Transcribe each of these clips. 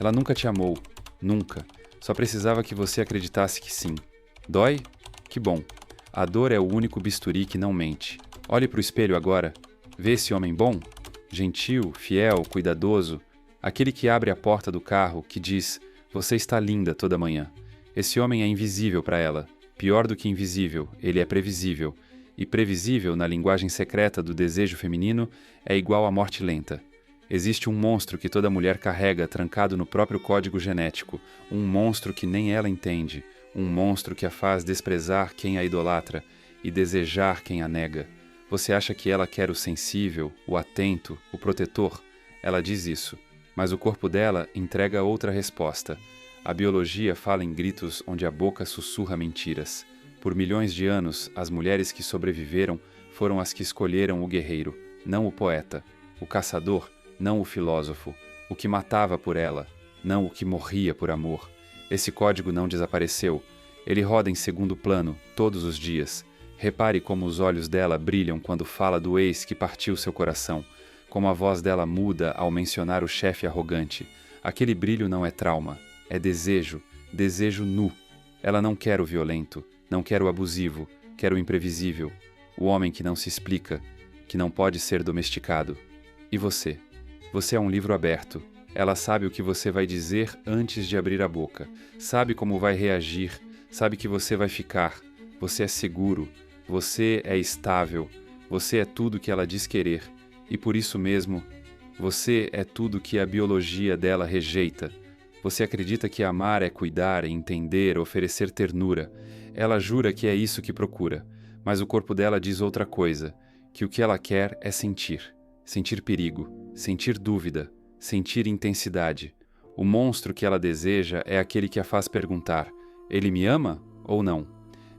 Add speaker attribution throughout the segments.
Speaker 1: Ela nunca te amou. Nunca. Só precisava que você acreditasse que sim. Dói? Que bom. A dor é o único bisturi que não mente. Olhe para o espelho agora. Vê esse homem bom? Gentil, fiel, cuidadoso. Aquele que abre a porta do carro, que diz: "Você está linda toda manhã." Esse homem é invisível para ela. Pior do que invisível, ele é previsível. E previsível, na linguagem secreta do desejo feminino, é igual à morte lenta. Existe um monstro que toda mulher carrega trancado no próprio código genético, um monstro que nem ela entende, um monstro que a faz desprezar quem a idolatra e desejar quem a nega. Você acha que ela quer o sensível, o atento, o protetor? Ela diz isso, mas o corpo dela entrega outra resposta. A biologia fala em gritos onde a boca sussurra mentiras. Por milhões de anos, as mulheres que sobreviveram foram as que escolheram o guerreiro, não o poeta, o caçador, não o filósofo, o que matava por ela, não o que morria por amor. Esse código não desapareceu. Ele roda em segundo plano, todos os dias. Repare como os olhos dela brilham quando fala do ex que partiu seu coração, como a voz dela muda ao mencionar o chefe arrogante. Aquele brilho não é trauma, é desejo, desejo nu. Ela não quer o violento, não quer o abusivo, quer o imprevisível, o homem que não se explica, que não pode ser domesticado. E você? Você é um livro aberto. Ela sabe o que você vai dizer antes de abrir a boca. Sabe como vai reagir. Sabe que você vai ficar. Você é seguro. Você é estável. Você é tudo que ela diz querer. E por isso mesmo, você é tudo que a biologia dela rejeita. Você acredita que amar é cuidar, entender, oferecer ternura. Ela jura que é isso que procura. Mas o corpo dela diz outra coisa. Que o que ela quer é sentir. Sentir perigo, sentir dúvida, sentir intensidade. O monstro que ela deseja é aquele que a faz perguntar: ele me ama ou não?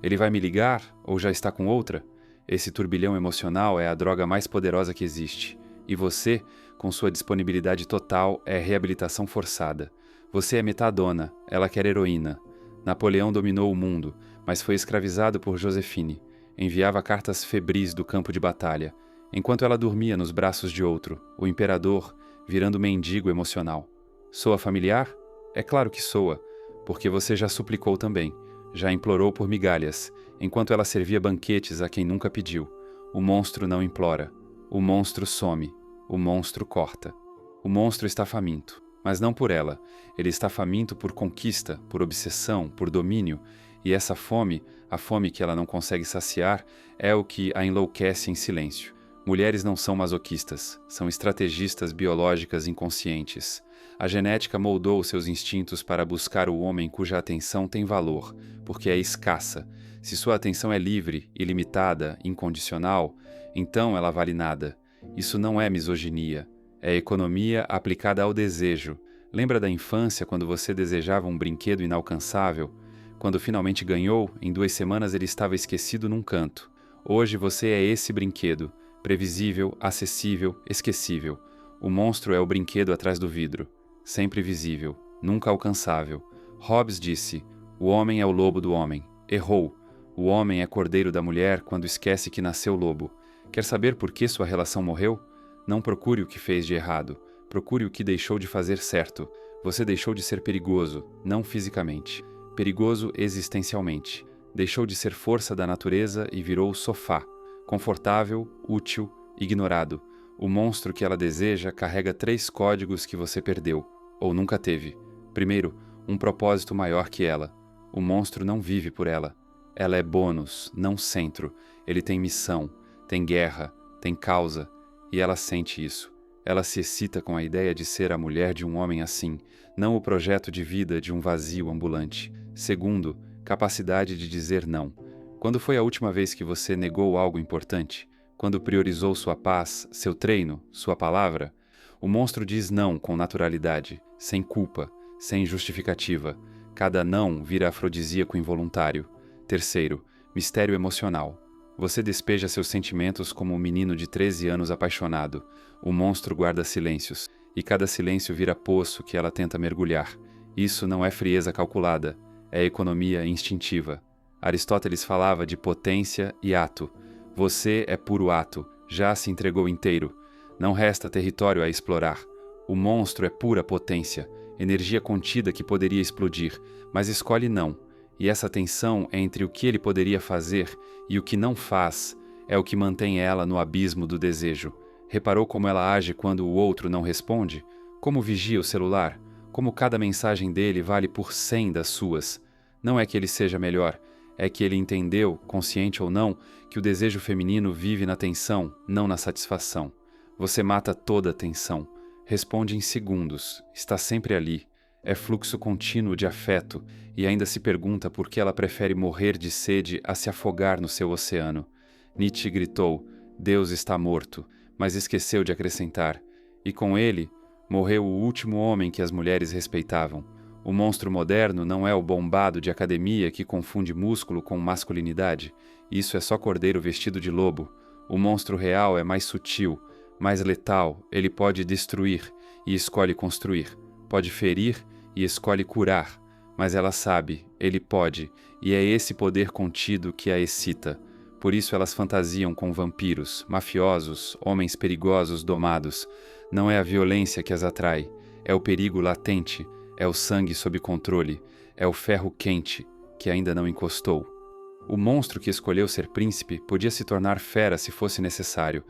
Speaker 1: Ele vai me ligar ou já está com outra? Esse turbilhão emocional é a droga mais poderosa que existe. E você, com sua disponibilidade total, é reabilitação forçada. Você é metadona, ela quer heroína. Napoleão dominou o mundo, mas foi escravizado por Josefine. Enviava cartas febris do campo de batalha. Enquanto ela dormia nos braços de outro, o imperador, virando mendigo emocional. Soa familiar? É claro que soa, porque você já suplicou também, já implorou por migalhas, enquanto ela servia banquetes a quem nunca pediu. O monstro não implora, o monstro some, o monstro corta. O monstro está faminto, mas não por ela. Ele está faminto por conquista, por obsessão, por domínio, e essa fome, a fome que ela não consegue saciar, é o que a enlouquece em silêncio. Mulheres não são masoquistas, são estrategistas biológicas inconscientes. A genética moldou seus instintos para buscar o homem cuja atenção tem valor, porque é escassa. Se sua atenção é livre, ilimitada, incondicional, então ela vale nada. Isso não é misoginia, é economia aplicada ao desejo. Lembra da infância quando você desejava um brinquedo inalcançável? Quando finalmente ganhou, em 2 semanas ele estava esquecido num canto. Hoje você é esse brinquedo. Previsível, acessível, esquecível. O monstro é o brinquedo atrás do vidro. Sempre visível, nunca alcançável. Hobbes disse: o homem é o lobo do homem. Errou. O homem é cordeiro da mulher quando esquece que nasceu lobo. Quer saber por que sua relação morreu? Não procure o que fez de errado. Procure o que deixou de fazer certo. Você deixou de ser perigoso, não fisicamente. Perigoso existencialmente. Deixou de ser força da natureza e virou sofá. Confortável, útil, ignorado. O monstro que ela deseja carrega 3 códigos que você perdeu, ou nunca teve. Primeiro, um propósito maior que ela. O monstro não vive por ela. Ela é bônus, não centro. Ele tem missão, tem guerra, tem causa, e ela sente isso. Ela se excita com a ideia de ser a mulher de um homem assim, não o projeto de vida de um vazio ambulante. Segundo, capacidade de dizer não. Quando foi a última vez que você negou algo importante? Quando priorizou sua paz, seu treino, sua palavra? O monstro diz não com naturalidade, sem culpa, sem justificativa. Cada não vira afrodisíaco involuntário. Terceiro, mistério emocional. Você despeja seus sentimentos como um menino de 13 anos apaixonado. O monstro guarda silêncios, e cada silêncio vira poço que ela tenta mergulhar. Isso não é frieza calculada, é economia instintiva. Aristóteles falava de potência e ato. Você é puro ato, já se entregou inteiro. Não resta território a explorar. O monstro é pura potência. energia contida que poderia explodir, mas escolhe não. E essa tensão entre o que ele poderia fazer e o que não faz é o que mantém ela no abismo do desejo. Reparou como ela age quando o outro não responde? Como vigia o celular? Como cada mensagem dele vale por 100 das suas? Não é que ele seja melhor, é que ele entendeu, consciente ou não, que o desejo feminino vive na tensão, não na satisfação. Você mata toda a tensão. Responde em segundos, está sempre ali. É fluxo contínuo de afeto e ainda se pergunta por que ela prefere morrer de sede a se afogar no seu oceano. Nietzsche gritou, Deus está morto, mas esqueceu de acrescentar. E com ele, morreu o último homem que as mulheres respeitavam. O monstro moderno não é o bombado de academia que confunde músculo com masculinidade. Isso é só cordeiro vestido de lobo. O monstro real é mais sutil, mais letal, ele pode destruir e escolhe construir. Pode ferir e escolhe curar, mas ela sabe, ele pode, e é esse poder contido que a excita. Por isso elas fantasiam com vampiros, mafiosos, homens perigosos domados. Não é a violência que as atrai, é o perigo latente, é o sangue sob controle, é o ferro quente que ainda não encostou. O monstro que escolheu ser príncipe podia se tornar fera se fosse necessário,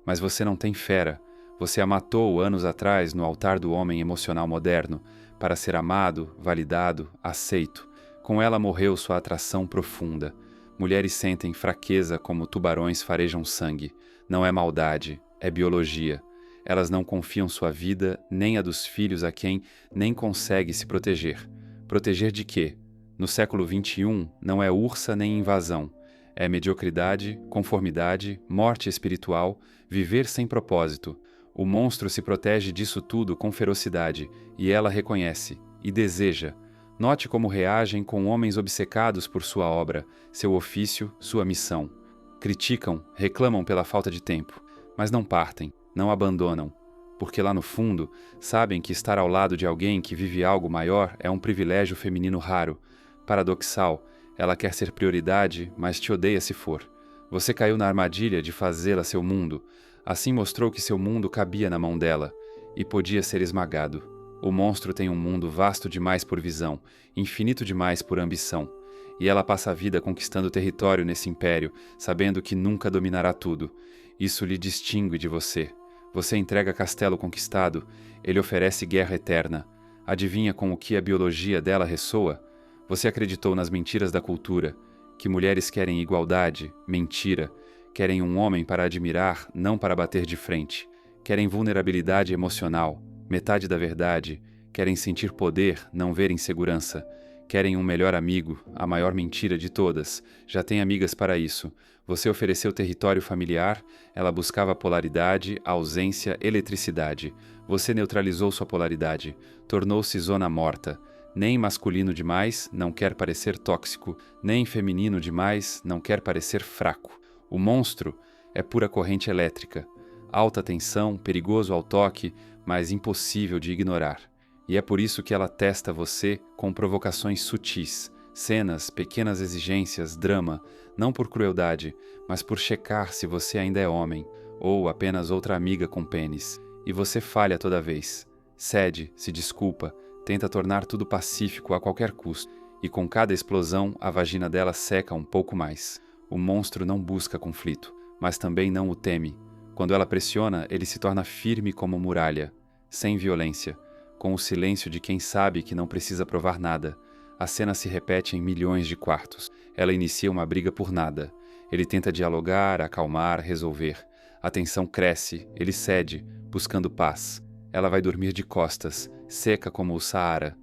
Speaker 1: mas você não tem fera. Você a matou anos atrás no altar do homem emocional moderno, para ser amado, validado, aceito. Com ela morreu sua atração profunda. Mulheres sentem fraqueza como tubarões farejam sangue. Não é maldade, é biologia. Elas não confiam sua vida, nem a dos filhos a quem nem consegue se proteger. Proteger de quê? No século XXI, não é ursa nem invasão. É mediocridade, conformidade, morte espiritual, viver sem propósito. O monstro se protege disso tudo com ferocidade, e ela reconhece, e deseja. Note como reagem com homens obcecados por sua obra, seu ofício, sua missão. Criticam, reclamam pela falta de tempo, mas não partem, não abandonam, porque lá no fundo sabem que estar ao lado de alguém que vive algo maior é um privilégio feminino raro. Paradoxal, ela quer ser prioridade, mas te odeia se for. Você caiu na armadilha de fazê-la seu mundo. Assim mostrou que seu mundo cabia na mão dela, e podia ser esmagado. O monstro tem um mundo vasto demais por visão, infinito demais por ambição. E ela passa a vida conquistando território nesse império, sabendo que nunca dominará tudo. Isso lhe distingue de você. Você entrega castelo conquistado, ele oferece guerra eterna. Adivinha com o que a biologia dela ressoa? Você acreditou nas mentiras da cultura, que mulheres querem igualdade, mentira. Querem um homem para admirar, não para bater de frente. Querem vulnerabilidade emocional, metade da verdade. Querem sentir poder, não ver insegurança. Querem um melhor amigo, a maior mentira de todas. Já tem amigas para isso. Você ofereceu território familiar, ela buscava polaridade, ausência, eletricidade. Você neutralizou sua polaridade, tornou-se zona morta. Nem masculino demais, não quer parecer tóxico, nem feminino demais, não quer parecer fraco. O monstro é pura corrente elétrica, alta tensão, perigoso ao toque, mas impossível de ignorar. E é por isso que ela testa você com provocações sutis, cenas, pequenas exigências, drama, não por crueldade, mas por checar se você ainda é homem, ou apenas outra amiga com pênis. E você falha toda vez. Cede, se desculpa, tenta tornar tudo pacífico a qualquer custo, e com cada explosão a vagina dela seca um pouco mais. O monstro não busca conflito, mas também não o teme. Quando ela pressiona, ele se torna firme como muralha, sem violência, com o silêncio de quem sabe que não precisa provar nada. A cena se repete em milhões de quartos. Ela inicia uma briga por nada. Ele tenta dialogar, acalmar, resolver. A tensão cresce, ele cede, buscando paz. Ela vai dormir de costas, seca como o Saara.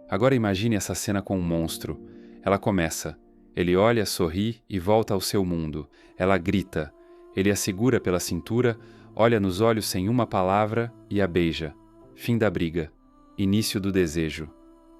Speaker 1: Agora imagine essa cena com um monstro. Ela começa. Ele olha, sorri e volta ao seu mundo. Ela grita. Ele a segura pela cintura, olha nos olhos sem uma palavra e a beija. Fim da briga. Início do desejo.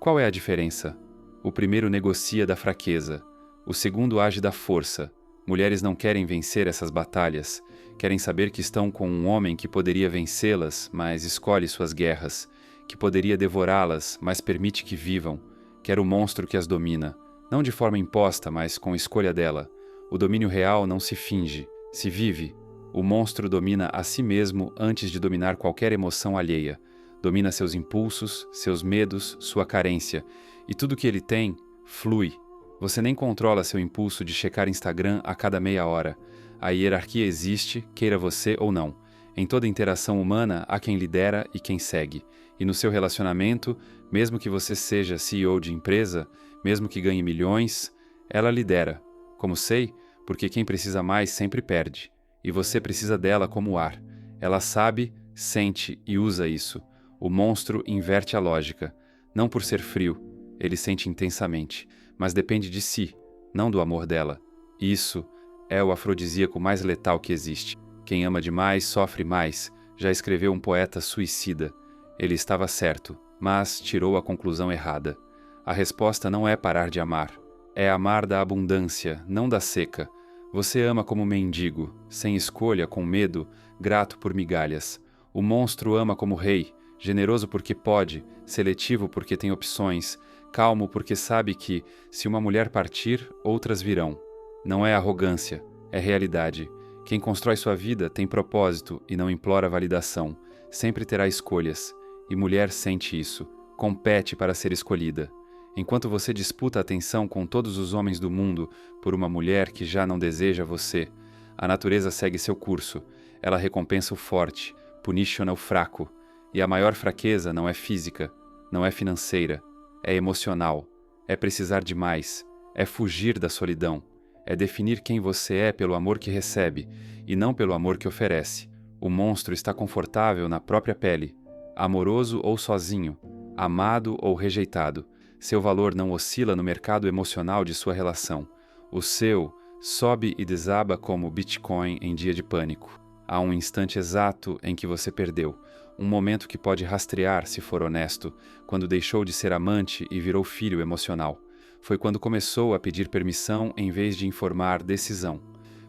Speaker 1: Qual é a diferença? O primeiro negocia da fraqueza. O segundo age da força. Mulheres não querem vencer essas batalhas. Querem saber que estão com um homem que poderia vencê-las, mas escolhe suas guerras. Que poderia devorá-las, mas permite que vivam. Quer o monstro que as domina. Não de forma imposta, mas com escolha dela. O domínio real não se finge, se vive. O monstro domina a si mesmo antes de dominar qualquer emoção alheia. domina seus impulsos, seus medos, sua carência, e tudo que ele tem flui. Você nem controla seu impulso de checar Instagram a cada meia hora. A hierarquia existe, queira você ou não. Em toda interação humana há quem lidera e quem segue. E no seu relacionamento, mesmo que você seja CEO de empresa, mesmo que ganhe milhões, ela lidera. Como sei? Porque quem precisa mais sempre perde. E você precisa dela como ar. Ela sabe, sente e usa isso. O monstro inverte a lógica. Não por ser frio, ele sente intensamente, mas depende de si, não do amor dela. Isso é o afrodisíaco mais letal que existe. Quem ama demais sofre mais, já escreveu um poeta suicida. Ele estava certo, mas tirou a conclusão errada. A resposta não é parar de amar. É amar da abundância, não da seca. Você ama como mendigo, sem escolha, com medo, grato por migalhas. O monstro ama como rei, generoso porque pode, seletivo porque tem opções, calmo porque sabe que, se uma mulher partir, outras virão. Não é arrogância, é realidade. Quem constrói sua vida tem propósito e não implora validação. Sempre terá escolhas. E mulher sente isso. Compete para ser escolhida. Enquanto você disputa a atenção com todos os homens do mundo por uma mulher que já não deseja você, a natureza segue seu curso. Ela recompensa o forte, puniciona o fraco. E a maior fraqueza não é física, não é financeira, é emocional, é precisar de mais, é fugir da solidão, é definir quem você é pelo amor que recebe e não pelo amor que oferece. O monstro está confortável na própria pele, amoroso ou sozinho, amado ou rejeitado. Seu valor não oscila no mercado emocional de sua relação. O seu sobe e desaba como Bitcoin em dia de pânico. Há um instante exato em que você perdeu. Um momento que pode rastrear, se for honesto, quando deixou de ser amante e virou filho emocional. Foi quando começou a pedir permissão em vez de informar decisão.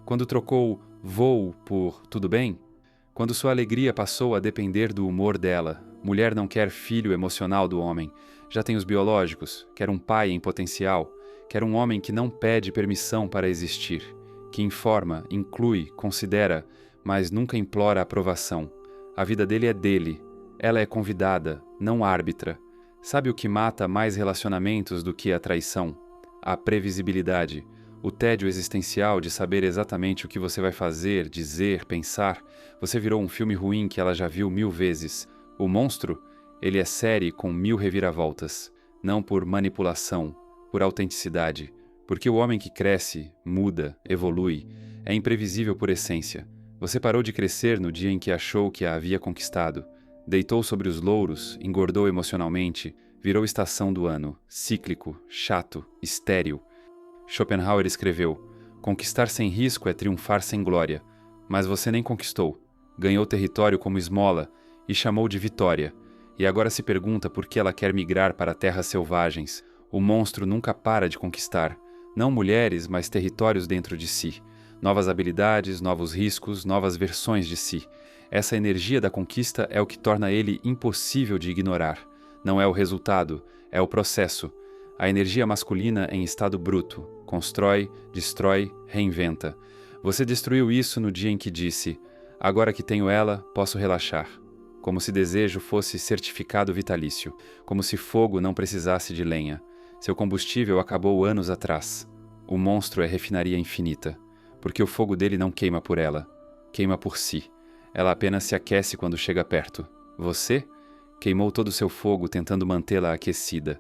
Speaker 1: Quando trocou vou por tudo bem? Quando sua alegria passou a depender do humor dela. Mulher não quer filho emocional do homem. Já tem os biológicos, quer um pai em potencial, quer um homem que não pede permissão para existir, que informa, inclui, considera, mas nunca implora aprovação. A vida dele é dele. Ela é convidada, não árbitra. Sabe o que mata mais relacionamentos do que a traição? A previsibilidade. O tédio existencial de saber exatamente o que você vai fazer, dizer, pensar. Você virou um filme ruim que ela já viu 1000 vezes. O monstro, ele é série com 1000 reviravoltas. Não por manipulação, por autenticidade. Porque o homem que cresce, muda, evolui, é imprevisível por essência. Você parou de crescer no dia em que achou que a havia conquistado. Deitou sobre os louros, engordou emocionalmente, virou estação do ano, cíclico, chato, estéril. Schopenhauer escreveu: conquistar sem risco é triunfar sem glória. Mas você nem conquistou. Ganhou território como esmola e chamou de vitória. E agora se pergunta por que ela quer migrar para terras selvagens. O monstro nunca para de conquistar. Não mulheres, mas territórios dentro de si. Novas habilidades, novos riscos, novas versões de si. Essa energia da conquista é o que torna ele impossível de ignorar. Não é o resultado, é o processo. A energia masculina em estado bruto. Constrói, destrói, reinventa. Você destruiu isso no dia em que disse: agora que tenho ela, posso relaxar. Como se desejo fosse certificado vitalício. Como se fogo não precisasse de lenha. Seu combustível acabou anos atrás. O monstro é refinaria infinita. Porque o fogo dele não queima por ela. Queima por si. Ela apenas se aquece quando chega perto. Você queimou todo o seu fogo tentando mantê-la aquecida.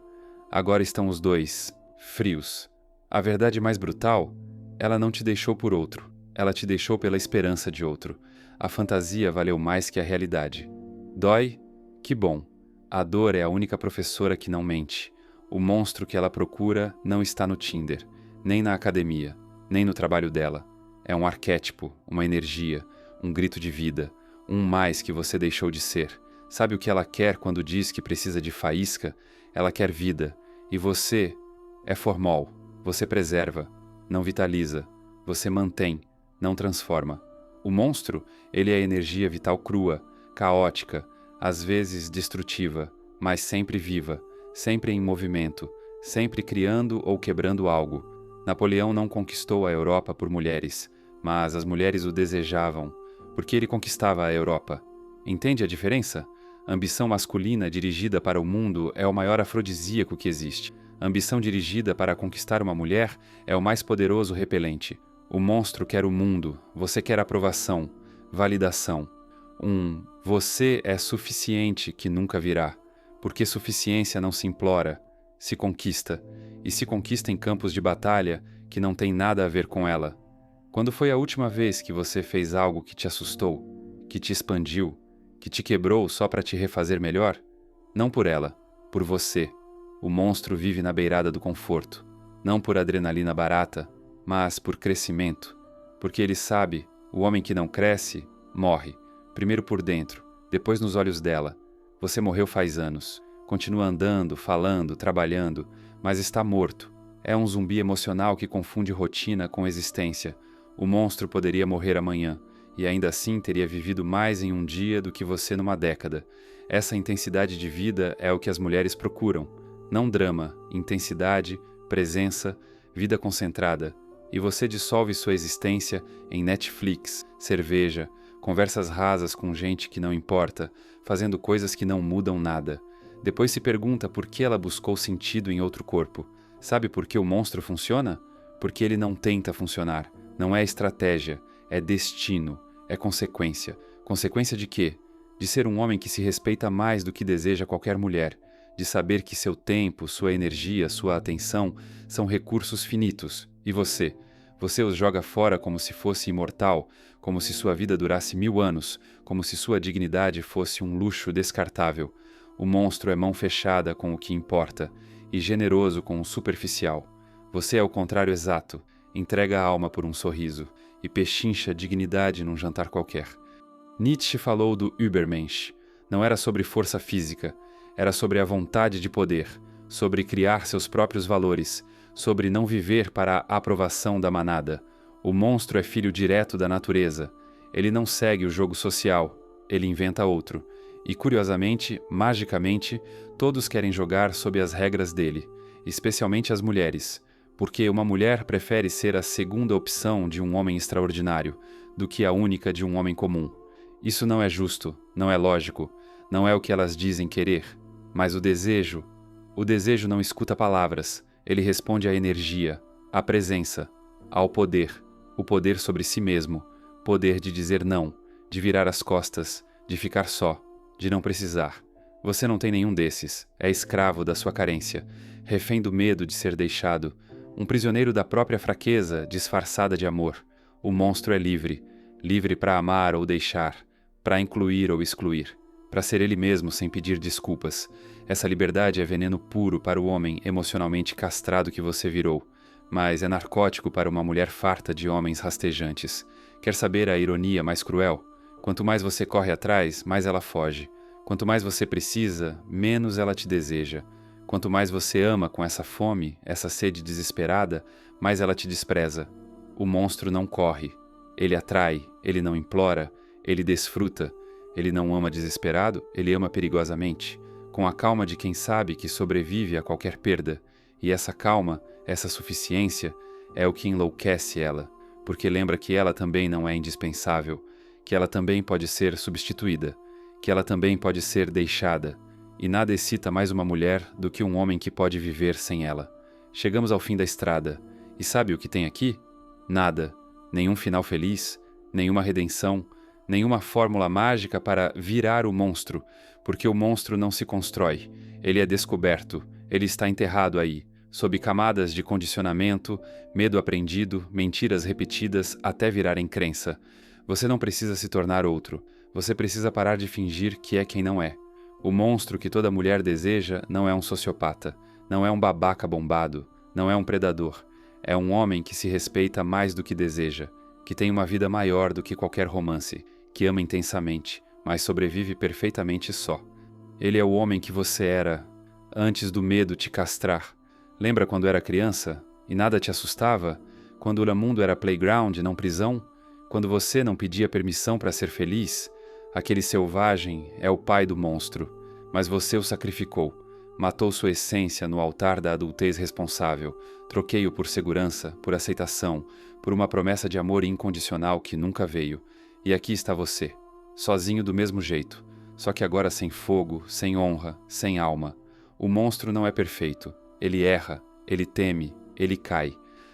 Speaker 1: Agora estão os dois, frios. A verdade mais brutal, ela não te deixou por outro. Ela te deixou pela esperança de outro. A fantasia valeu mais que a realidade. Dói? Que bom. A dor é a única professora que não mente. O monstro que ela procura não está no Tinder, nem na academia, nem no trabalho dela. É um arquétipo, uma energia, um grito de vida, um mais que você deixou de ser. Sabe o que ela quer quando diz que precisa de faísca? Ela quer vida. E você é formol. Você preserva, não vitaliza. Você mantém, não transforma. O monstro, ele é energia vital crua, caótica, às vezes destrutiva, mas sempre viva, sempre em movimento, sempre criando ou quebrando algo. Napoleão não conquistou a Europa por mulheres, mas as mulheres o desejavam, porque ele conquistava a Europa. Entende a diferença? A ambição masculina dirigida para o mundo é o maior afrodisíaco que existe. A ambição dirigida para conquistar uma mulher é o mais poderoso repelente. O monstro quer o mundo, você quer aprovação, validação. Você é suficiente que nunca virá, porque suficiência não se implora, se conquista, e se conquista em campos de batalha que não tem nada a ver com ela. Quando foi a última vez que você fez algo que te assustou, que te expandiu, que te quebrou só para te refazer melhor? Não por ela, por você. O monstro vive na beirada do conforto, não por adrenalina barata, mas por crescimento. Porque ele sabe, o homem que não cresce, morre. Primeiro por dentro, depois nos olhos dela. Você morreu faz anos. Continua andando, falando, trabalhando, mas está morto. É um zumbi emocional que confunde rotina com existência. O monstro poderia morrer amanhã, e ainda assim teria vivido mais em um dia do que você numa década. Essa intensidade de vida é o que as mulheres procuram. Não drama, intensidade, presença, vida concentrada. E você dissolve sua existência em Netflix, cerveja, conversas rasas com gente que não importa, fazendo coisas que não mudam nada. Depois se pergunta por que ela buscou sentido em outro corpo. Sabe por que o monstro funciona? Porque ele não tenta funcionar. Não é estratégia, é destino, é consequência. Consequência de quê? De ser um homem que se respeita mais do que deseja qualquer mulher. De saber que seu tempo, sua energia, sua atenção são recursos finitos. E você? Você os joga fora como se fosse imortal, como se sua vida durasse 1000 anos, como se sua dignidade fosse um luxo descartável. O monstro é mão fechada com o que importa e generoso com o superficial. Você é o contrário exato, entrega a alma por um sorriso e pechincha dignidade num jantar qualquer. Nietzsche falou do Übermensch. Não era sobre força física, era sobre a vontade de poder, sobre criar seus próprios valores, sobre não viver para a aprovação da manada. O monstro é filho direto da natureza. Ele não segue o jogo social, ele inventa outro. E, curiosamente, magicamente, todos querem jogar sob as regras dele, especialmente as mulheres, porque uma mulher prefere ser a segunda opção de um homem extraordinário do que a única de um homem comum. Isso não é justo, não é lógico, não é o que elas dizem querer, mas o desejo não escuta palavras, ele responde à energia, à presença, ao poder, o poder sobre si mesmo, poder de dizer não, de virar as costas, de ficar só, de não precisar. Você não tem nenhum desses, é escravo da sua carência, refém do medo de ser deixado, um prisioneiro da própria fraqueza disfarçada de amor. O monstro é livre, livre para amar ou deixar, para incluir ou excluir, para ser ele mesmo sem pedir desculpas. Essa liberdade é veneno puro para o homem emocionalmente castrado que você virou, mas é narcótico para uma mulher farta de homens rastejantes. Quer saber a ironia mais cruel? Quanto mais você corre atrás, mais ela foge. Quanto mais você precisa, menos ela te deseja. Quanto mais você ama com essa fome, essa sede desesperada, mais ela te despreza. O monstro não corre. Ele atrai, ele não implora, ele desfruta. Ele não ama desesperado, ele ama perigosamente, com a calma de quem sabe que sobrevive a qualquer perda. E essa calma, essa suficiência, é o que enlouquece ela, porque lembra que ela também não é indispensável, que ela também pode ser substituída, que ela também pode ser deixada, e nada excita mais uma mulher do que um homem que pode viver sem ela. Chegamos ao fim da estrada, e sabe o que tem aqui? Nada, nenhum final feliz, nenhuma redenção, nenhuma fórmula mágica para virar o monstro, porque o monstro não se constrói, ele é descoberto, ele está enterrado aí, sob camadas de condicionamento, medo aprendido, mentiras repetidas até virarem crença. Você não precisa se tornar outro, você precisa parar de fingir que é quem não é. O monstro que toda mulher deseja não é um sociopata, não é um babaca bombado, não é um predador, é um homem que se respeita mais do que deseja, que tem uma vida maior do que qualquer romance, que ama intensamente, mas sobrevive perfeitamente só. Ele é o homem que você era antes do medo te castrar. Lembra quando era criança e nada te assustava? Quando o mundo era playground, não prisão? Quando você não pedia permissão para ser feliz? Aquele selvagem é o pai do monstro, mas você o sacrificou. Matou sua essência no altar da adultez responsável. Troquei-o por segurança, por aceitação, por uma promessa de amor incondicional que nunca veio. E aqui está você, sozinho do mesmo jeito, só que agora sem fogo, sem honra, sem alma. O monstro não é perfeito. Ele erra, ele teme, ele cai.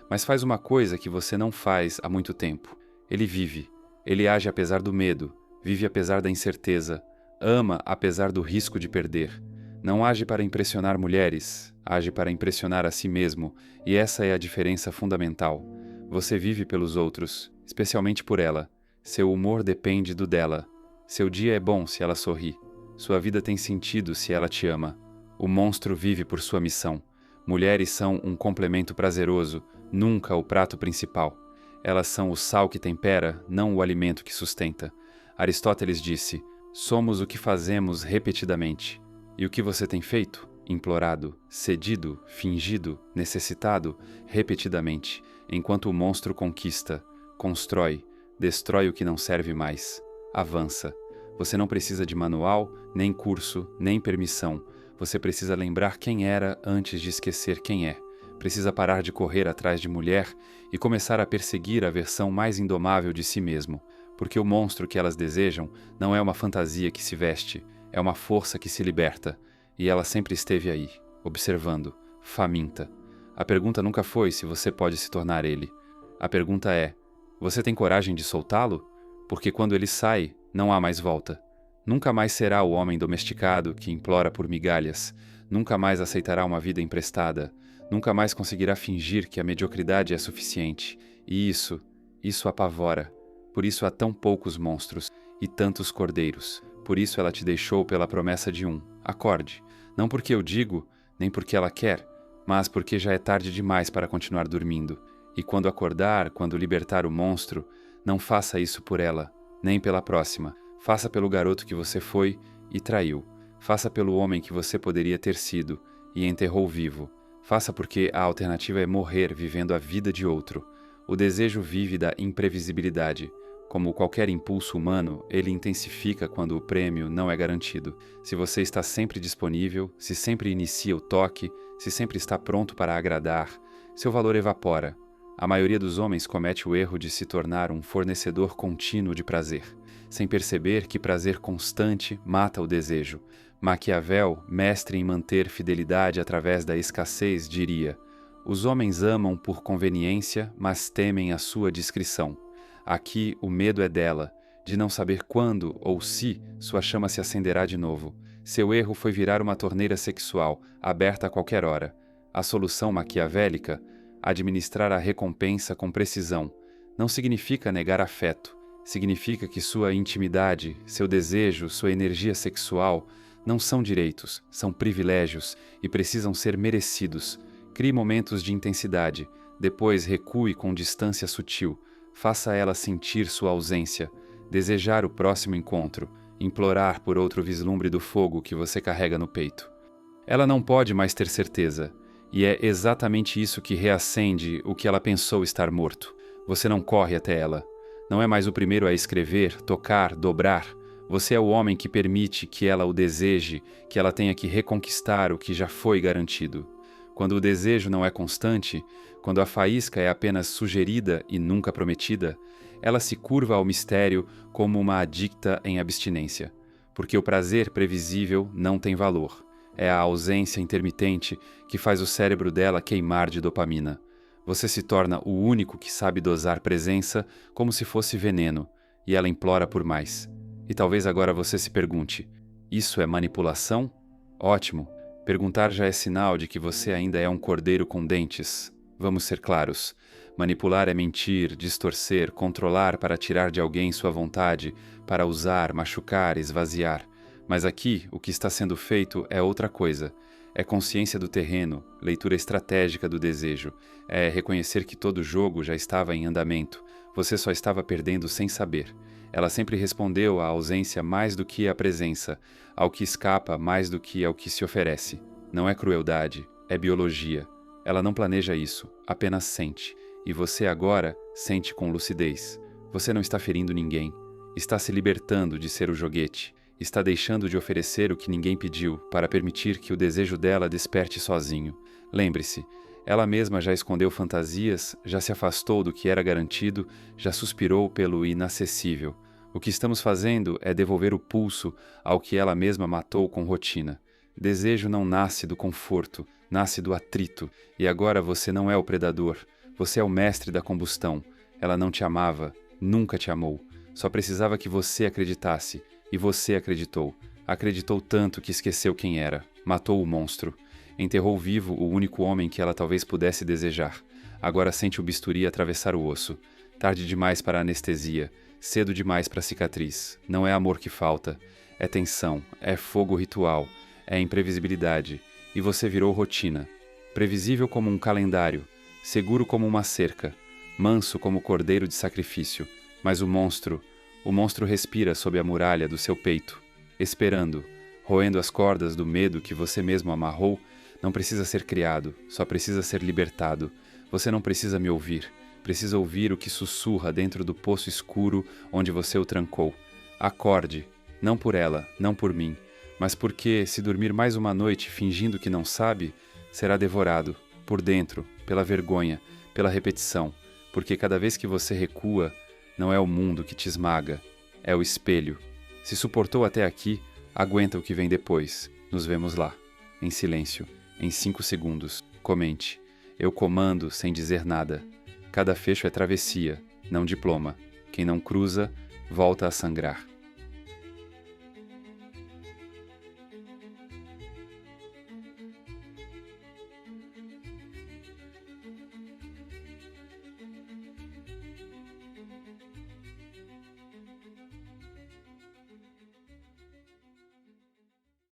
Speaker 1: Mas faz uma coisa que você não faz há muito tempo. Ele vive. Ele age apesar do medo, vive apesar da incerteza, ama apesar do risco de perder. Não age para impressionar mulheres, age para impressionar a si mesmo, e essa é a diferença fundamental. Você vive pelos outros, especialmente por ela. Seu humor depende do dela. Seu dia é bom se ela sorri. Sua vida tem sentido se ela te ama. O monstro vive por sua missão. Mulheres são um complemento prazeroso, nunca o prato principal. Elas são o sal que tempera, não o alimento que sustenta. Aristóteles disse: somos o que fazemos repetidamente. E o que você tem feito? Implorado, cedido, fingido, necessitado, repetidamente, enquanto o monstro conquista, constrói, destrói o que não serve mais. Avança. Você não precisa de manual, nem curso, nem permissão. Você precisa lembrar quem era antes de esquecer quem é. Precisa parar de correr atrás de mulher e começar a perseguir a versão mais indomável de si mesmo, porque o monstro que elas desejam não é uma fantasia que se veste, é uma força que se liberta, e ela sempre esteve aí, observando, faminta. A pergunta nunca foi se você pode se tornar ele. A pergunta é: você tem coragem de soltá-lo? Porque quando ele sai, não há mais volta. Nunca mais será o homem domesticado que implora por migalhas, nunca mais aceitará uma vida emprestada, nunca mais conseguirá fingir que a mediocridade é suficiente. E isso apavora. Por isso há tão poucos monstros e tantos cordeiros. Por isso ela te deixou pela promessa de um. Acorde. Não porque eu digo, nem porque ela quer, mas porque já é tarde demais para continuar dormindo. E quando acordar, quando libertar o monstro, não faça isso por ela, nem pela próxima. Faça pelo garoto que você foi e traiu. Faça pelo homem que você poderia ter sido e enterrou vivo. Faça porque a alternativa é morrer vivendo a vida de outro. O desejo vive da imprevisibilidade. Como qualquer impulso humano, ele intensifica quando o prêmio não é garantido. Se você está sempre disponível, se sempre inicia o toque, se sempre está pronto para agradar, seu valor evapora. A maioria dos homens comete o erro de se tornar um fornecedor contínuo de prazer, sem perceber que prazer constante mata o desejo. Maquiavel, mestre em manter fidelidade através da escassez, diria: os homens amam por conveniência, mas temem a sua discrição. Aqui o medo é dela, de não saber quando ou se sua chama se acenderá de novo. Seu erro foi virar uma torneira sexual, aberta a qualquer hora. A solução maquiavélica: administrar a recompensa com precisão. Não significa negar afeto. Significa que sua intimidade, seu desejo, sua energia sexual não são direitos, são privilégios e precisam ser merecidos. Crie momentos de intensidade, depois recue com distância sutil. Faça ela sentir sua ausência, desejar o próximo encontro, implorar por outro vislumbre do fogo que você carrega no peito. Ela não pode mais ter certeza, e é exatamente isso que reacende o que ela pensou estar morto. Você não corre até ela. Não é mais o primeiro a escrever, tocar, dobrar. Você é o homem que permite que ela o deseje, que ela tenha que reconquistar o que já foi garantido. Quando o desejo não é constante, quando a faísca é apenas sugerida e nunca prometida, ela se curva ao mistério como uma adicta em abstinência. Porque o prazer previsível não tem valor. É a ausência intermitente que faz o cérebro dela queimar de dopamina. Você se torna o único que sabe dosar presença como se fosse veneno, e ela implora por mais. E talvez agora você se pergunte: isso é manipulação? Ótimo! Perguntar já é sinal de que você ainda é um cordeiro com dentes. Vamos ser claros. Manipular é mentir, distorcer, controlar para tirar de alguém sua vontade, para usar, machucar, esvaziar. Mas aqui, o que está sendo feito é outra coisa. É consciência do terreno, leitura estratégica do desejo. É reconhecer que todo jogo já estava em andamento. Você só estava perdendo sem saber. Ela sempre respondeu à ausência mais do que à presença, ao que escapa mais do que ao que se oferece. Não é crueldade, é biologia. Ela não planeja isso, apenas sente. E você agora sente com lucidez. Você não está ferindo ninguém. Está se libertando de ser o joguete. Está deixando de oferecer o que ninguém pediu para permitir que o desejo dela desperte sozinho. Lembre-se, ela mesma já escondeu fantasias, já se afastou do que era garantido, já suspirou pelo inacessível. O O que estamos fazendo é devolver o pulso ao que ela mesma matou com rotina. Desejo não nasce do conforto, nasce do atrito, e agora você não é o predador, você é o mestre da combustão. Ela não te amava, nunca te amou, só precisava que você acreditasse, e você acreditou. Acreditou tanto que esqueceu quem era, matou o monstro, enterrou vivo o único homem que ela talvez pudesse desejar. Agora sente o bisturi atravessar o osso. Tarde demais para a anestesia, cedo demais para a cicatriz. Não é amor que falta, é tensão, é fogo ritual, é imprevisibilidade, e você virou rotina. Previsível como um calendário, seguro como uma cerca, manso como cordeiro de sacrifício. Mas o monstro respira sob a muralha do seu peito, esperando, roendo as cordas do medo que você mesmo amarrou. Não precisa ser criado, só precisa ser libertado. Você não precisa me ouvir, precisa ouvir o que sussurra dentro do poço escuro onde você o trancou. Acorde, não por ela, não por mim, mas porque, se dormir mais uma noite fingindo que não sabe, será devorado, por dentro, pela vergonha, pela repetição, porque cada vez que você recua, não é o mundo que te esmaga, é o espelho. Se suportou até aqui, aguenta o que vem depois. Nos vemos lá, em silêncio, em 5 segundos. Comente. Eu comando sem dizer nada. Cada fecho é travessia, não diploma. Quem não cruza, volta a sangrar.